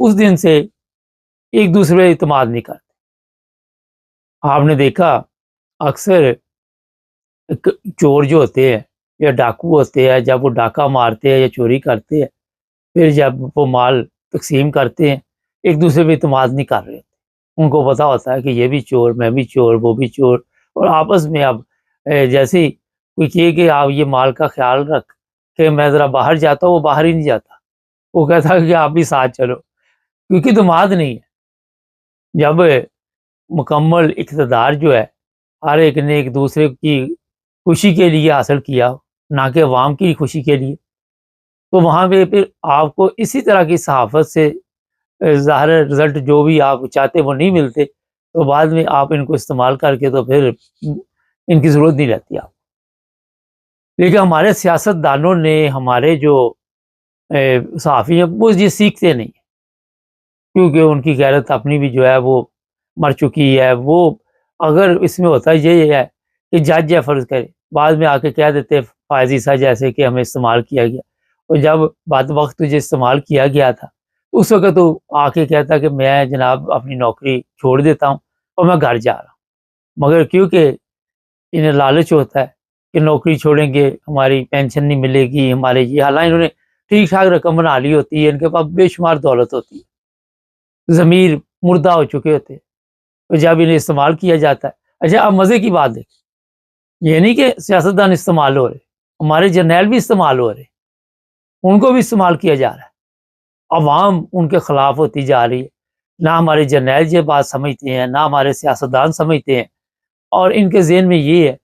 اس دن سے ایک دوسرے پہ اعتماد نہیں کرتے. آپ نے دیکھا اکثر چور جو ہوتے ہیں یا ڈاکو ہوتے ہیں، جب وہ ڈاکہ مارتے ہیں یا چوری کرتے ہیں، پھر جب وہ مال تقسیم کرتے ہیں ایک دوسرے پہ اعتماد نہیں کر رہے ہوتے. ان کو پتہ ہوتا ہے کہ یہ بھی چور، میں بھی چور، وہ بھی چور، اور آپس میں اب جیسے ہی کوئی کہے کہ آپ یہ مال کا خیال رکھ کہ میں ذرا باہر جاتا ہوں، وہ باہر ہی نہیں جاتا، وہ کہتا ہے کہ آپ بھی ساتھ چلو، کیونکہ اعتماد نہیں ہے. جب مکمل اقتدار جو ہے ہر ایک نے ایک دوسرے کی خوشی کے لیے حاصل کیا، نہ کہ عوام کی خوشی کے لیے، تو وہاں پہ پھر آپ کو اسی طرح کی صحافت سے ظاہر رزلٹ جو بھی آپ چاہتے وہ نہیں ملتے، تو بعد میں آپ ان کو استعمال کر کے تو پھر ان کی ضرورت نہیں رہتی آپ. لیکن ہمارے سیاست دانوں نے، ہمارے جو صحافی ہیں، وہ یہ سیکھتے نہیں، کیونکہ ان کی غیرت اپنی بھی جو ہے وہ مر چکی ہے. وہ اگر اس میں ہوتا یہ ہے کہ جج ہے فرض کرے، بعد میں آ کے کہہ دیتے فائز عیسیٰ جیسے کہ ہمیں استعمال کیا گیا، اور جب بعد وقت تجھے استعمال کیا گیا تھا اس وقت تو آ کے کہتا کہ میں جناب اپنی نوکری چھوڑ دیتا ہوں اور میں گھر جا رہا ہوں. مگر کیونکہ انہیں لالچ ہوتا ہے کہ نوکری چھوڑیں گے ہماری پینشن نہیں ملے گی، ہمارے یہ، حالانکہ انہوں نے ٹھیک ٹھاک رقم بنا لی ہوتی ہے، ان کے پاس بے شمار دولت ہوتی ہے، ضمیر مردہ ہو چکے ہوتے ہیں، تو جب انہیں استعمال کیا جاتا ہے. اچھا اب مزے کی بات دیکھیں، یہ نہیں کہ سیاستدان استعمال ہو رہے، ہمارے جرنیل بھی استعمال ہو رہے، ان کو بھی استعمال کیا جا رہا ہے، عوام ان کے خلاف ہوتی جا رہی ہے. نہ ہمارے جرنیل یہ بات سمجھتے ہیں، نہ ہمارے سیاستدان سمجھتے ہیں، اور ان کے ذہن میں یہ ہے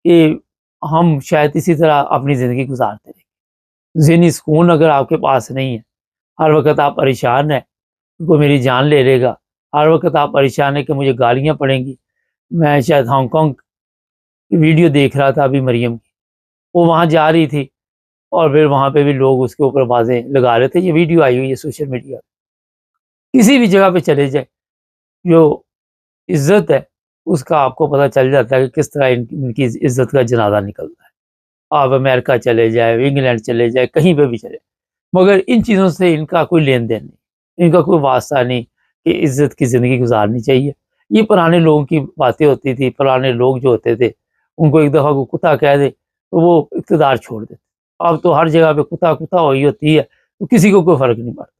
کہ ہم شاید اسی طرح اپنی زندگی گزارتے رہیں. ذہنی سکون اگر آپ کے پاس نہیں ہے، ہر وقت آپ پریشان ہیں کوئی میری جان لے لے گا، ہر وقت آپ پریشان ہیں کہ مجھے گالیاں پڑیں گی. میں شاید ہانگ کانگ کی ویڈیو دیکھ رہا تھا ابھی مریم کی، وہ وہاں جا رہی تھی اور پھر وہاں پہ بھی لوگ اس کے اوپر بازیں لگا رہے تھے. یہ ویڈیو آئی ہوئی ہے سوشل میڈیا، کسی بھی جگہ پہ چلے جائیں، جو عزت ہے اس کا آپ کو پتہ چل جاتا ہے کہ کس طرح ان کی عزت کا جنازہ نکلتا ہے. آپ امریکہ چلے جائیں، انگلینڈ چلے جائیں، کہیں پہ بھی چلے، مگر ان چیزوں سے ان کا کوئی لین دین نہیں، ان کا کوئی واسطہ نہیں کہ عزت کی زندگی گزارنی چاہیے. یہ پرانے لوگوں کی باتیں ہوتی تھی، پرانے لوگ جو ہوتے تھے ان کو ایک دفعہ کو کتا کہہ دے تو وہ اقتدار چھوڑ دیتے. اب تو ہر جگہ پہ کتا کتا ہوئی ہوتی ہے تو کسی کو کوئی فرق نہیں پڑتا.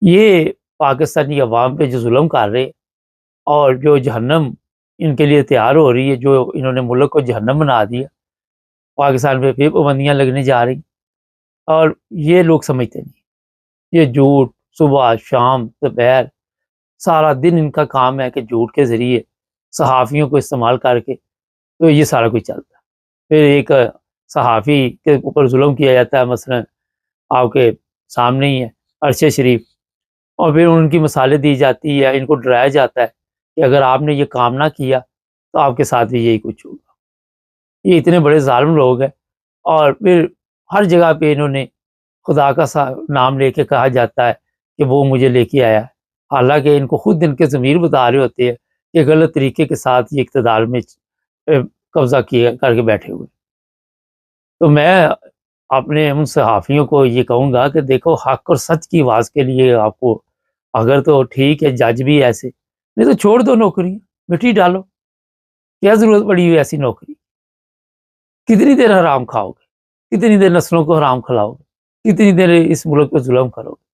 یہ پاکستانی عوام پہ جو ظلم کر رہے اور جو جہنم ان کے لیے تیار ہو رہی ہے، جو انہوں نے ملک کو جہنم بنا دیا، پاکستان پہ پھر پابندیاں لگنے جا رہی، اور یہ لوگ سمجھتے نہیں. یہ جھوٹ صبح شام دوپہر سارا دن ان کا کام ہے کہ جھوٹ کے ذریعے صحافیوں کو استعمال کر کے تو یہ سارا کچھ چلتا ہے. پھر ایک صحافی کے اوپر ظلم کیا جاتا ہے، مثلا آپ کے سامنے ہی ہے ارشد شریف، اور پھر ان کی مثالیں دی جاتی ہے، ان کو ڈرایا جاتا ہے کہ اگر آپ نے یہ کام نہ کیا تو آپ کے ساتھ بھی یہی کچھ ہوگا. یہ اتنے بڑے ظالم لوگ ہیں، اور پھر ہر جگہ پہ انہوں نے خدا کا نام لے کے کہا جاتا ہے کہ وہ مجھے لے کے آیا ہے، حالانکہ ان کو خود ان کے ضمیر بتا رہے ہوتے ہیں کہ غلط طریقے کے ساتھ یہ اقتدار میں قبضہ کیا کر کے بیٹھے ہوئے. تو میں اپنے ان صحافیوں کو یہ کہوں گا کہ دیکھو، حق اور سچ کی آواز کے لیے آپ کو اگر تو ٹھیک ہے، جج بھی ایسے، نہیں تو چھوڑ دو نوکری، مٹی ڈالو، کیا ضرورت پڑی ہوئی ایسی نوکری؟ کتنی دیر حرام کھاؤ گے، کتنی دیر نسلوں کو حرام کھلاؤ گے، کتنی دیر اس ملک پہ ظلم کرو گے؟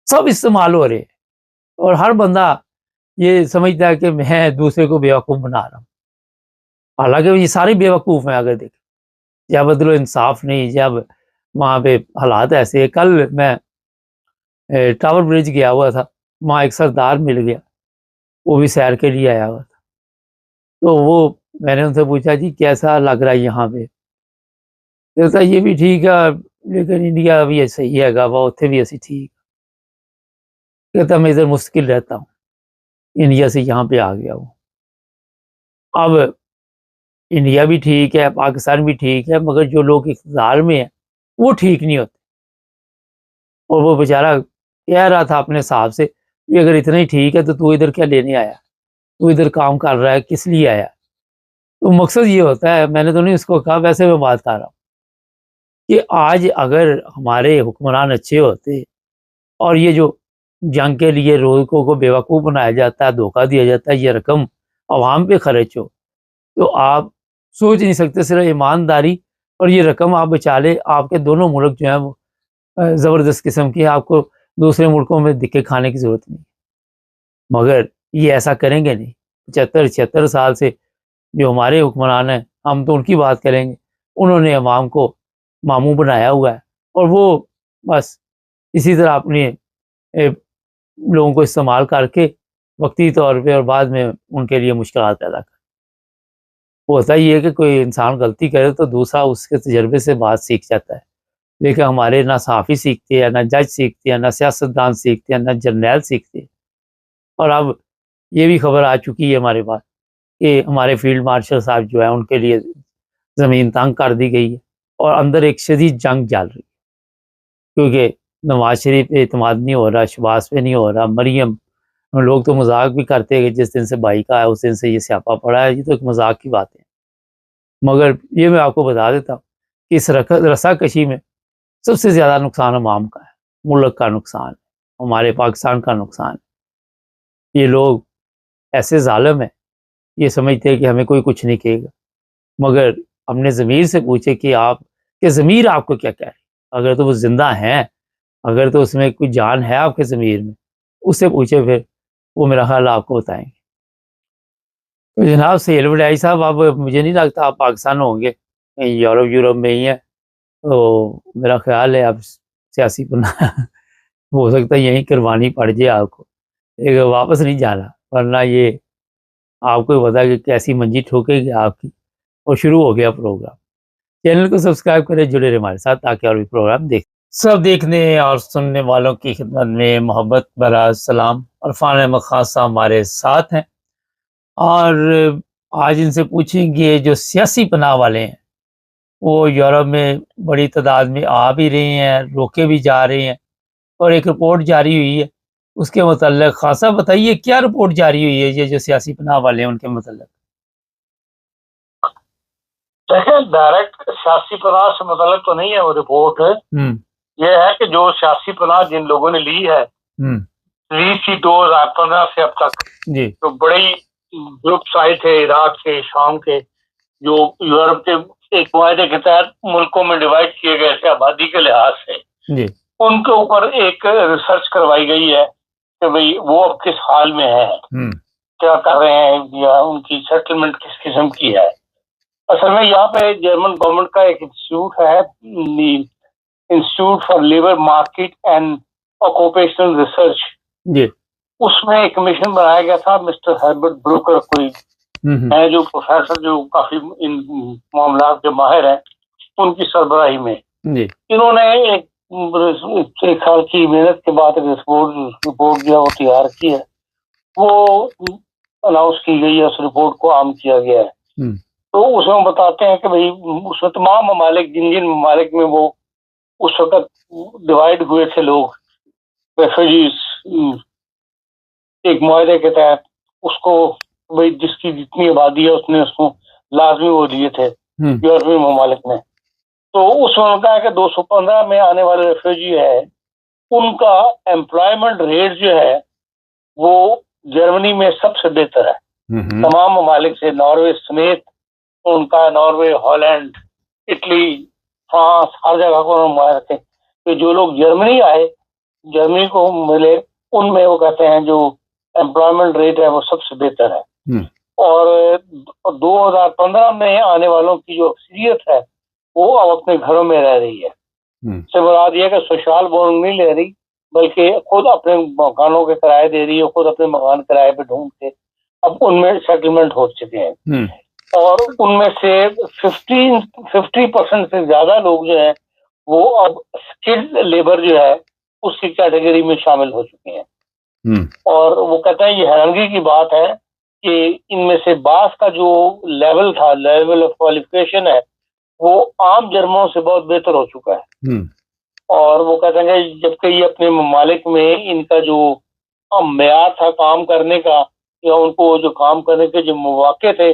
سب استعمال ہو رہے ہیں، اور ہر بندہ یہ سمجھتا ہے کہ میں دوسرے کو بیوقوف بنا رہا ہوں، حالانکہ یہ سارے بیوقوف ہیں. اگر دیکھیں، جب عدل و انصاف نہیں، جب وہاں پہ حالات ایسے ہیں. کل میں ٹاور برج گیا ہوا تھا، وہاں ایک سردار مل گیا، وہ بھی سیر کے لیے آیا ہوا تھا. تو وہ میں نے ان سے پوچھا جی کیسا لگ رہا ہے یہاں پہ؟ کہتا یہ بھی ٹھیک ہے لیکن انڈیا بھی صحیح ہے گا، وہ اتنے بھی ایسی ٹھیک. کہتا میں ادھر مستقل رہتا ہوں، انڈیا سے یہاں پہ آ گیا ہوں. اب انڈیا بھی ٹھیک ہے، پاکستان بھی ٹھیک ہے، مگر جو لوگ اقتدار میں ہیں وہ ٹھیک نہیں ہوتے. اور وہ بیچارہ کہہ رہا تھا اپنے صاحب سے کہ اگر اتنا ہی ٹھیک ہے تو ادھر کیا لینے آیا، تو ادھر کام کر رہا ہے، کس لیے آیا؟ تو مقصد یہ ہوتا ہے، میں نے تو نہیں اس کو کہا، ویسے میں بات کر رہا ہوں کہ آج اگر ہمارے حکمران اچھے ہوتے اور یہ جو جنگ کے لیے لوگوں کو بیوقوف بنایا جاتا ہے، دھوکہ دیا جاتا ہے، یہ رقم عوام پہ خرچ ہو، تو آپ سوچ نہیں سکتے. صرف ایمانداری اور یہ رقم آپ بچا لے، آپ کے دونوں ملک جو ہیں وہ زبردست قسم کی، آپ کو دوسرے ملکوں میں دکے کھانے کی ضرورت نہیں. مگر یہ ایسا کریں گے نہیں. 76 سال سے جو ہمارے حکمران ہیں، ہم تو ان کی بات کریں گے، انہوں نے عوام کو ماموں بنایا ہوا ہے، اور وہ بس اسی طرح اپنے لوگوں کو استعمال کر کے وقتی طور پہ اور بعد میں ان کے لیے مشکلات پیدا کر. ہوتا ہی ہے کہ کوئی انسان غلطی کرے تو دوسرا اس کے تجربے سے بات سیکھ جاتا ہے، لیکن ہمارے نہ صحافی سیکھتے ہیں، نہ جج سیکھتے ہیں، نہ سیاستدان سیکھتے ہیں، نہ جرنیل سیکھتے ہیں. اور اب یہ بھی خبر آ چکی ہے ہمارے پاس کہ ہمارے فیلڈ مارشل صاحب جو ہیں ان کے لیے زمین تنگ کر دی گئی ہے، اور اندر ایک شدید جنگ چل رہی ہے، کیونکہ نواز شریف پہ اعتماد نہیں ہو رہا، شہباز پہ نہیں ہو رہا، مریم. لوگ تو مذاق بھی کرتے ہیں کہ جس دن سے بھائی کا ہے اس دن سے یہ سیاپا پڑا ہے، یہ تو ایک مذاق کی بات ہے. مگر یہ میں آپ کو بتا دیتا ہوں کہ اس رسا کشی میں سب سے زیادہ نقصان عوام کا ہے، ملک کا نقصان ہے، ہمارے پاکستان کا نقصان ہے. یہ لوگ ایسے ظالم ہیں، یہ سمجھتے ہیں کہ ہمیں کوئی کچھ نہیں کہے گا، مگر اپنے ضمیر سے پوچھے کہ آپ کے ضمیر آپ کو کیا کہہ رہے ہیں. اگر تو وہ زندہ ہیں، اگر تو اس میں کوئی جان ہے آپ کے ضمیر میں، اس سے پوچھے، پھر وہ میرا خیال آپ کو بتائیں گے. تو جناب سہیل وڈائی صاحب، اب مجھے نہیں لگتا آپ پاکستان ہوں گے، یورپ میں ہی ہیں، تو میرا خیال ہے اب سیاسی پناہ ہو سکتا ہے یہیں قربانی پڑ جائے آپ کو، لیکن واپس نہیں جانا، ورنہ یہ آپ کو پتا کہ کیسی منجی ٹھوکے گی آپ کی. اور شروع ہو گیا پروگرام. چینل کو سبسکرائب کریں، جڑے رہے ہمارے ساتھ تاکہ اور بھی پروگرام سب دیکھنے اور سننے والوں کی خدمت میں محبت برا سلام. عرفان احمد خان صاحب ہمارے ساتھ ہیں، اور آج ان سے پوچھیں گے جو سیاسی پناہ والے ہیں وہ یورپ میں بڑی تعداد میں آ بھی رہے ہیں، روکے بھی جا رہے ہیں، اور ایک رپورٹ جاری ہوئی ہے اس کے متعلق. خان صاحب بتائیے کیا رپورٹ جاری ہوئی ہے یہ جو سیاسی پناہ والے ہیں ان کے متعلق؟ دیکھیں، ڈائریکٹ سیاسی پناہ سے متعلق تو نہیں ہے وہ رپورٹ. یہ ہے کہ جو سیاسی پناہ جن لوگوں نے لی ہے، لی تھی 2015 سے اب تک، تو بڑی گروپس آئے تھے عراق کے، شام کے، جو یورپ کے ایک معاہدے کے تحت ملکوں میں ڈیوائڈ کیے گئے تھے آبادی کے لحاظ سے. ان کے اوپر ایک ریسرچ کروائی گئی ہے کہ بھئی وہ اب کس حال میں ہے، کیا کر رہے ہیں، یا ان کی سیٹلمنٹ کس قسم کی ہے. اصل میں یہاں پہ جرمن گورنمنٹ کا ایک انسٹیٹیوٹ ہے، institute for labour market and occupational research. اس میں ایک کمیشن بنایا گیا تھا، مسٹر ہربرٹ بروکر کوئی ہیں جو پروفیسر جو کافی ان معاملات کے ماہر ہیں، ان کی سربراہی میں انہوں نے ایک سال کی محنت کے بعد ایک رپورٹ جو ہے وہ تیار کی ہے، وہ اناؤنس کی گئی ہے، اس رپورٹ کو عام کیا گیا ہے. تو اس میں بتاتے ہیں کہ بھئی اس میں تمام ممالک، جن جن ممالک میں وہ اس وقت ڈیوائڈ ہوئے تھے لوگ، ریفیوجیز، ایک معاہدے کے تحت اس کو بھئی جس کی جتنی آبادی ہے اس نے اس کو لازمی وہ دیے تھے یورپی ممالک میں. تو اس میں کہا ہے کہ 215 میں آنے والے ریفیوجی ہے، ان کا امپلائمنٹ ریٹ جو ہے وہ جرمنی میں سب سے بہتر ہے تمام ممالک سے، ناروے سمیت. ان کا ناروے، ہالینڈ، اٹلی، فرانس، ہر جگہ کو نمایاں رکھے کہ جو لوگ جرمنی آئے، جرمنی کو ملے، ان میں وہ کہتے ہیں جو امپلائمنٹ ریٹ ہے وہ سب سے بہتر ہے. اور 2015 میں آنے والوں کی جو اکثریت ہے وہ اب اپنے گھروں میں رہ رہی ہے. سے مراد یہ کہ سوشال بونڈ نہیں لے رہی، بلکہ خود اپنے مکانوں کے کرائے دے رہی ہے، خود اپنے مکان کرائے پہ ڈھونڈ کے اب ان میں سیٹلمنٹ ہو چکے ہیں. اور ان میں سے 50% سے زیادہ لوگ جو ہیں وہ اب اسکلڈ لیبر جو ہے اس کی کیٹیگری میں شامل ہو چکے ہیں. اور وہ کہتے ہیں یہ حیرانگی کی بات ہے کہ ان میں سے بعض کا جو لیول تھا، لیول آف کوالیفیکیشن ہے، وہ عام جرمنوں سے بہت بہتر ہو چکا ہے. اور وہ کہتے ہیں کہ جبکہ یہ اپنے ممالک میں ان کا جو معیار تھا کام کرنے کا، یا ان کو جو کام کرنے کے جو مواقع تھے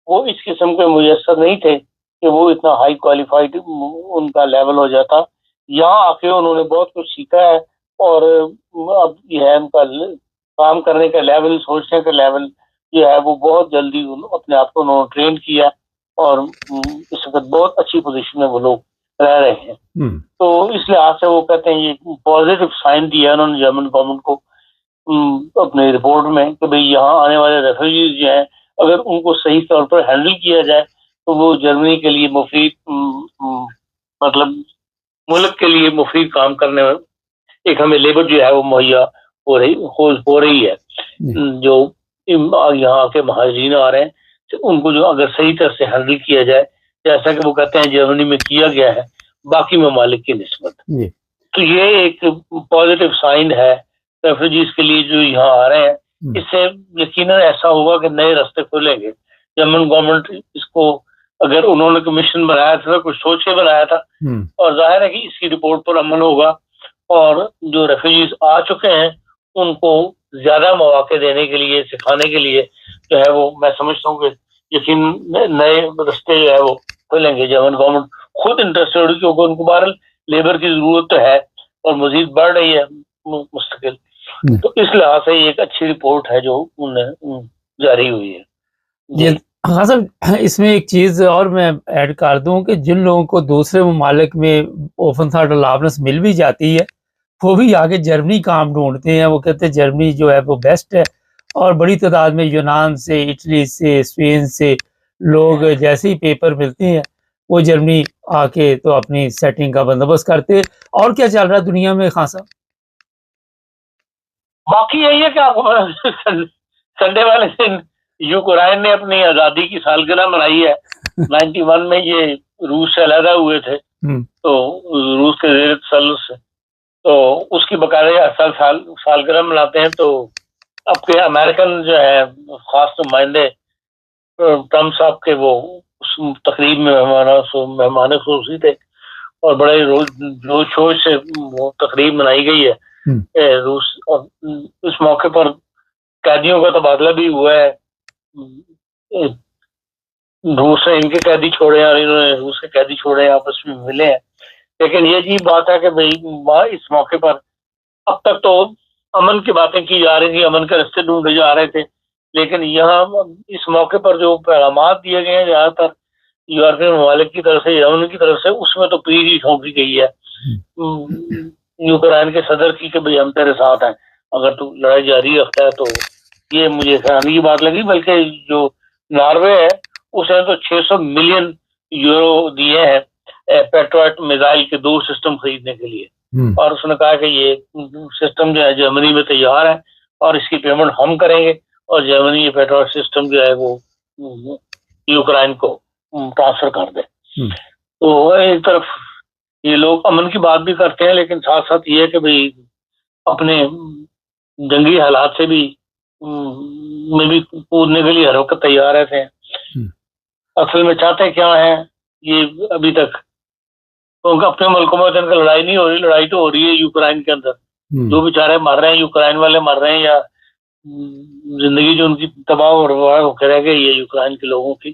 وہ اس قسم کے میسر نہیں تھے کہ وہ اتنا ہائی کوالیفائڈ ان کا لیول ہو جاتا. یہاں آ کے انہوں نے بہت کچھ سیکھا ہے، اور اب یہ ہے ان کا کام کرنے کا لیول، سوچنے کا لیول جو ہے وہ بہت جلدی اپنے آپ کو انہوں نے ٹرین کیا، اور اس وقت بہت اچھی پوزیشن میں وہ لوگ رہ رہے ہیں۔ تو اس لحاظ سے وہ کہتے ہیں یہ پازیٹو سائن دیا انہوں نے جرمن گورنمنٹ کو اپنے رپورٹ میں کہ بھئی یہاں آنے والے ریفیوجیز جو ہیں اگر ان کو صحیح طور پر ہینڈل کیا جائے تو وہ جرمنی کے لیے مفید مطلب ملک کے لیے مفید کام کرنے میں ایک ہمیں لیبر جو ہے وہ مہیا ہو رہی ہے۔ جو یہاں کے مہاجرین آ رہے ہیں ان کو جو اگر صحیح طرح سے ہینڈل کیا جائے جیسا کہ وہ کہتے ہیں جرمنی میں کیا گیا ہے باقی ممالک کی نسبت، تو یہ ایک پازیٹیو سائن ہے ریفیوجیز کے لیے جو یہاں آ رہے ہیں۔ اس سے یقیناً ایسا ہوگا کہ نئے راستے کھولیں گے۔ جرمن گورنمنٹ اس کو اگر انہوں نے کمیشن بنایا تھا کچھ سوچ کے بنایا تھا، اور ظاہر ہے کہ اس کی رپورٹ پر عمل ہوگا، اور جو ریفیوجیز آ چکے ہیں ان کو زیادہ مواقع دینے کے لیے، سکھانے کے لیے جو ہے وہ میں سمجھتا ہوں کہ یقین نئے راستے جو ہے وہ کھولیں گے۔ جرمن گورنمنٹ خود انٹرسٹڈ ہوگی کیونکہ ان کو بہرحال لیبر کی ضرورت تو ہے اور مزید بڑھ رہی ہے مستقل، تو اس لحاظ سے یہ ایک اچھی رپورٹ ہے جو انہیں جاری ہوئی ہے۔ ہاں صاحب، اس میں ایک چیز اور میں ایڈ کر دوں کہ جن لوگوں کو دوسرے ممالک میں اوپن تھاٹ الاؤنس مل بھی جاتی ہے وہ بھی آگے جرمنی کام ڈھونڈتے ہیں۔ وہ کہتے ہیں جرمنی جو ہے وہ بیسٹ ہے، اور بڑی تعداد میں یونان سے، اٹلی سے، اسپین سے لوگ جیسے ہی پیپر ملتے ہیں وہ جرمنی آ کے تو اپنی سیٹنگ کا بندوبست کرتے۔ اور کیا چل رہا ہے دنیا میں خان صاحب؟ باقی یہی ہے کہ آپ سنڈے والے دن یوکرائن نے اپنی آزادی کی سالگرہ منائی ہے۔ 91 میں یہ روس سے علیحدہ ہوئے تھے، تو روس کے زیر تسلط سے، تو اس کی باقاعدہ سالگرہ مناتے ہیں۔ تو اب کے امریکن جو ہے خاص نمائندے ٹرمپ صاحب کے وہ اس تقریب میں مہمان خصوصی تھے، اور بڑے جوش شوش سے وہ تقریب منائی گئی ہے روس، اور اس موقع پر قیدیوں کا تبادلہ بھی ہوا ہے۔ روس نے ان کے قیدی چھوڑے ہیں اور انہوں نے روس کے قیدی چھوڑے ہیں، آپس میں ملے ہیں۔ لیکن یہ عجیب بات ہے کہ بھائی اس موقع پر اب تک تو امن کی باتیں کی جا رہی تھی، امن کے راستے ڈھونڈے جا رہے تھے، لیکن یہاں اس موقع پر جو پیغامات دیے گئے ہیں زیادہ تر یورپین ممالک کی طرف سے، یمن کی طرف سے، اس میں تو پیری ٹھونکی گئی ہے یوکرائن کے صدر کی کہ بھئی ہم تیرے ساتھ ہیں، اگر تو لڑائی جاری رکھتا ہے۔ تو یہ مجھے حیرانی کی بات لگی، بلکہ جو ناروے ہے اس نے تو 600 ملین یورو دیے ہیں پیٹریٹ میزائل کے 2 سسٹم خریدنے کے لیے، اور اس نے کہا کہ یہ سسٹم جو ہے جرمنی میں تیار ہے اور اس کی پیمنٹ ہم کریں گے، اور جرمنی یہ پیٹریٹ سسٹم جو ہے وہ یوکرائن کو ٹرانسفر کر دے۔ تو ایک طرف یہ لوگ امن کی بات بھی کرتے ہیں، لیکن ساتھ ساتھ یہ ہے کہ بھئی اپنے جنگی حالات سے بھی میں بھی کودنے کے لیے ہر وقت تیار رہتے ہیں۔ اصل میں چاہتے کیا ہیں یہ ابھی تک کیونکہ اپنے ملکوں میں ان کا لڑائی نہیں ہو رہی، لڑائی تو ہو رہی ہے یوکرائن کے اندر، جو بیچارے مر رہے ہیں یوکرائن والے مر رہے ہیں، یا زندگی جو ان کی تباہ و برباد ہو کے رہ گئی ہے یوکرائن کے لوگوں کی۔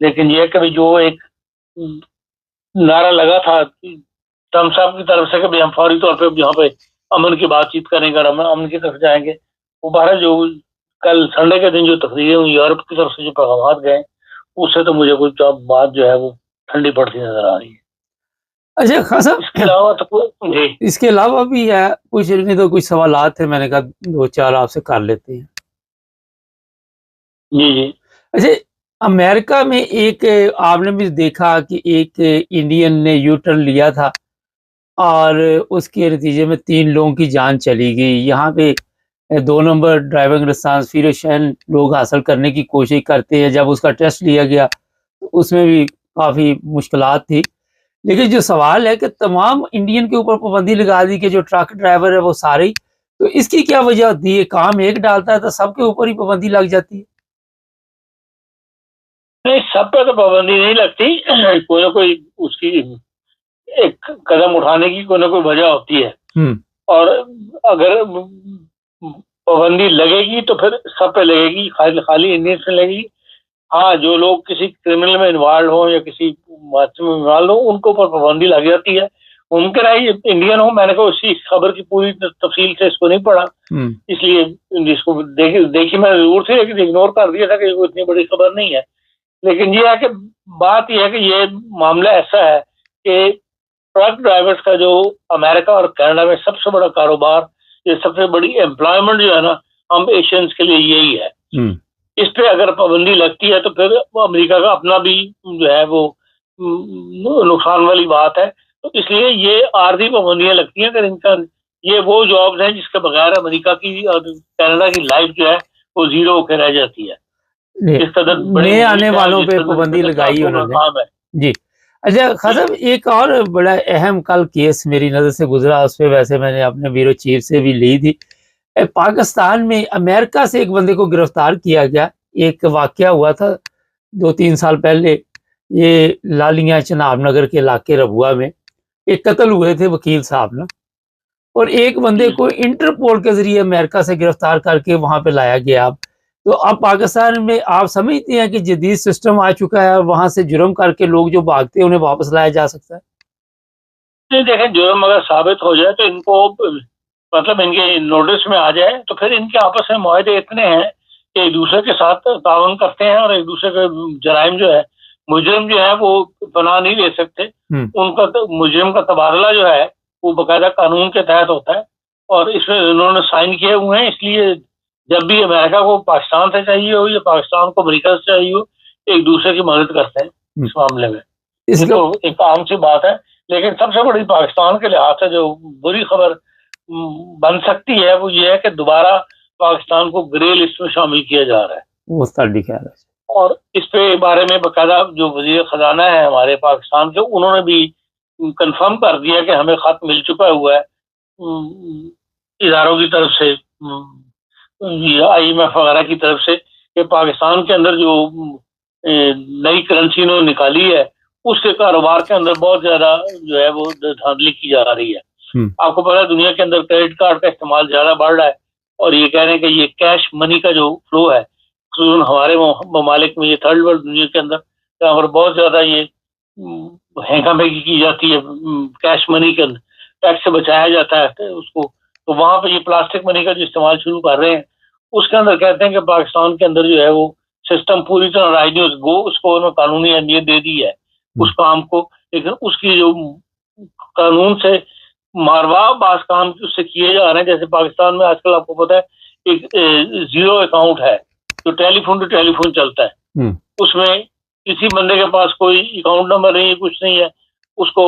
لیکن یہ کہ جو ایک نعرہ لگا تھا ٹرمپ صاحب کی طرف سے کہ ہم فوری طور پہ یہاں پہ امن کی بات چیت کریں گے اور امن کی طرف جائیں گے، وہ بہرحال جو کل سنڈے کے دن جو تقریریں ہوئی یورپ کی طرف سے جو پیغامات گئے اس سے تو مجھے کوئی بات جو ہے وہ ٹھنڈی پڑتی نظر آ رہی ہے۔ اچھا خان صاحب، اس کے علاوہ تو جی اس کے علاوہ بھی ہے کچھ نہیں تو کچھ سوالات تھے، میں نے کہا 2-4 آپ سے کر لیتے ہیں۔ جی اچھا، امریکہ میں ایک آپ نے بھی دیکھا کہ ایک انڈین نے یو ٹرن لیا تھا اور اس کے نتیجے میں 3 لوگوں کی جان چلی گئی۔ یہاں پہ 2 نمبر ڈرائیونگ لائسنس فیروشین لوگ حاصل کرنے کی کوشش کرتے ہیں، جب اس کا ٹیسٹ لیا گیا اس میں بھی کافی مشکلات تھی۔ لیکن جو سوال ہے کہ تمام انڈین کے اوپر پابندی لگا دی کہ جو ٹرک ڈرائیور ہے وہ سارے ہی، تو اس کی کیا وجہ ہوتی ہے؟ کام ایک ڈالتا ہے تو سب کے اوپر ہی پابندی لگ جاتی ہے؟ نہیں، سب پہ تو پابندی نہیں لگتی، کوئی نہ کوئی اس کی ایک قدم اٹھانے کی کوئی نہ کوئی وجہ ہوتی ہے، اور اگر پابندی لگے گی تو پھر سب پہ لگے گی، خالی انڈین سے لگے گی۔ ہاں، جو لوگ کسی کرمنل میں انوالو ہوں یا کسی حادثے میں انوالو ہوں ان کے اوپر پابندی لگ جاتی ہے، ممکن ہے یہ انڈین ہو. میں نے کہا اسی خبر کی پوری تفصیل سے اس کو نہیں پڑھا, اس لیے اس کو دیکھی میں ضرور تھی, لیکن اگنور کر دیا تھا کہ وہ اتنی بڑی خبر نہیں ہے. لیکن یہ ہے کہ بات یہ ہے کہ یہ معاملہ ایسا ہے کہ ٹرک ڈرائیورز کا جو امریکہ اور کینیڈا میں سب سے بڑا کاروبار, یہ سب سے بڑی امپلائمنٹ جو ہے نا ہم ایشینز کے لیے یہی ہے. اس پہ اگر پابندی لگتی ہے تو پھر امریکہ کا اپنا بھی جو ہے وہ نقصان والی بات ہے. تو اس لیے یہ عارضی پابندیاں لگتی ہیں کہ ان کا یہ وہ جابز ہیں جس کے بغیر امریکہ کی اور کینیڈا کی لائف جو ہے وہ زیرو ہو کے رہ جاتی ہے. نئے آنے والوں پہ پابندی لگائی انہوں نے. جی اچھا خان صاحب, ایک اور بڑا اہم کل کیس میری نظر سے گزرا, اس پہ ویسے میں نے اپنے بیورو چیف سے بھی لی تھی. پاکستان میں امریکہ سے ایک بندے کو گرفتار کیا گیا. ایک واقعہ ہوا تھا 2-3 سال پہلے, یہ لالیاں چناب نگر کے علاقے ربوا میں ایک قتل ہوئے تھے وکیل صاحب نا, اور ایک بندے کو انٹرپول کے ذریعے امریکہ سے گرفتار کر کے وہاں پہ لایا گیا. تو اب پاکستان میں آپ سمجھتے ہیں کہ جدید سسٹم آ چکا ہے اور وہاں سے جرم کر کے لوگ جو بھاگتے ہیں انہیں واپس لایا جا سکتا ہے؟ نہیں دیکھیں, جرم اگر ثابت ہو جائے تو ان کو مطلب ان کے نوٹس میں آ جائے تو پھر ان کے آپس میں معاہدے اتنے ہیں کہ ایک دوسرے کے ساتھ تعاون کرتے ہیں, اور ایک دوسرے کے جرائم جو ہے مجرم جو ہے وہ پناہ نہیں لے سکتے. ان کا مجرم کا تبادلہ جو ہے وہ باقاعدہ قانون کے تحت ہوتا ہے, اور اس میں انہوں نے سائن کیے ہوئے ہیں. اس لیے جب بھی امریکہ کو پاکستان سے چاہیے ہو یا پاکستان کو امریکہ سے چاہیے ہو, ایک دوسرے کی مدد کرتے ہیں اس معاملے میں. اس کو ایک عام سی بات ہے. لیکن سب سے بڑی پاکستان کے لحاظ سے جو بری خبر بن سکتی ہے وہ یہ ہے کہ دوبارہ پاکستان کو گرے لسٹ میں شامل کیا جا رہا ہے. وہ سٹڈی کیا ہے, اور اس پہ بارے میں باقاعدہ جو وزیر خزانہ ہے ہمارے پاکستان کے, انہوں نے بھی کنفرم کر دیا کہ ہمیں خط مل چکا ہوا ہے اداروں کی طرف سے, IMF وغیرہ کی طرف سے, کہ پاکستان کے اندر جو نئی کرنسی انہوں نے نکالی ہے اس کے کاروبار کے اندر بہت زیادہ جو ہے وہ دھاندلی کی جا رہی ہے. آپ کو پتا ہے دنیا کے اندر کریڈٹ کارڈ کا استعمال زیادہ بڑھ رہا ہے, اور یہ کہہ رہے ہیں کہ یہ کیش منی کا جو فلو ہے ہمارے ممالک میں, یہ تھرڈ ورلڈ دنیا کے اندر جہاں پر بہت زیادہ یہ ہینگا مہنگی کی جاتی ہے کیش منی کے اندر, ٹیکس سے بچایا جاتا ہے اس کو, تو وہاں پہ یہ پلاسٹک منی کا جو استعمال شروع کر رہے ہیں. اس کے اندر کہتے ہیں کہ پاکستان کے اندر جو ہے وہ سسٹم پوری طرح رائج گو, اس کو انہوں نے قانونی اہمیت دے دی ہے اس کام کو, لیکن اس کی جو قانون سے ماروا بعض کام اس سے کیے جا رہے ہیں. جیسے پاکستان میں آج کل آپ کو پتا ہے ایک زیرو اکاؤنٹ ہے جو ٹیلی فون ٹو ٹیلی فون چلتا ہے, اس میں کسی بندے کے پاس کوئی اکاؤنٹ نمبر نہیں ہے, کچھ نہیں ہے, اس کو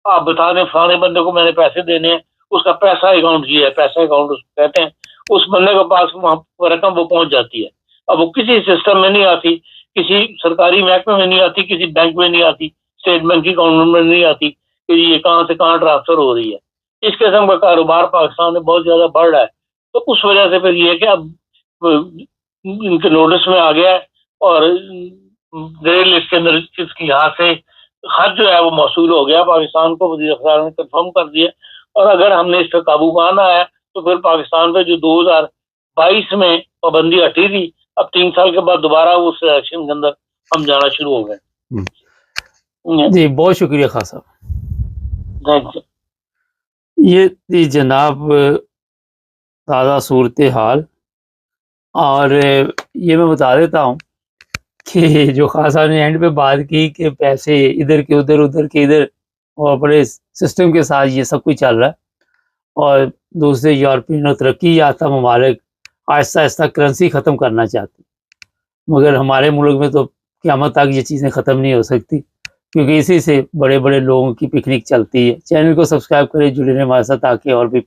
آپ بتا دیں فلانے بندے کو میں نے پیسے دینے ہیں, اس کا پیسہ اکاؤنٹ یہ ہے, پیسہ اکاؤنٹ اس کو کہتے ہیں, اس بندے کے پاس وہاں رقم وہ پہنچ جاتی ہے. اب وہ کسی سسٹم میں نہیں آتی, کسی سرکاری محکمے میں نہیں آتی, کسی بینک میں نہیں آتی, اسٹیٹ بینک کی اکاؤنٹ میں نہیں آتی کہ یہ کہاں سے کہاں ٹرانسفر ہو رہی ہے. اس قسم کا کاروبار پاکستان میں بہت زیادہ بڑھ رہا ہے. تو اس وجہ سے پھر یہ کہ اب ان کے نوٹس میں آ گیا ہے, اور گرے لسٹ کے اندر اس کی لحاظ سے خط جو ہے وہ موصول ہو گیا پاکستان کو, وزیر خزانہ نے کنفرم کر دیا. اور اگر ہم نے اس پہ قابو پانا ہے تو پھر پاکستان پہ جو 2022 میں پابندی ہٹی تھی, اب 3 سال کے بعد دوبارہ اس الیکشن کے اندر ہم جانا شروع ہو گئے. جی بہت شکریہ خان صاحب. Thank you. یہ تھی جناب تازہ صورتحال, اور یہ میں بتا دیتا ہوں کہ جو خان صاحب نے اینڈ پہ بات کی کہ پیسے ادھر کے ادھر, ادھر کے ادھر, اور بڑے سسٹم کے ساتھ یہ سب کچھ چل رہا ہے, اور دوسرے یورپین اور ترقی یافتہ ممالک آہستہ آہستہ کرنسی ختم کرنا چاہتے ہیں, مگر ہمارے ملک میں تو قیامت تک یہ چیزیں ختم نہیں ہو سکتی, کیونکہ اسی سے بڑے بڑے لوگوں کی پکنک چلتی ہے. چینل کو سبسکرائب کریں, جڑے رہیں ہمارے ساتھ تاکہ اور بھی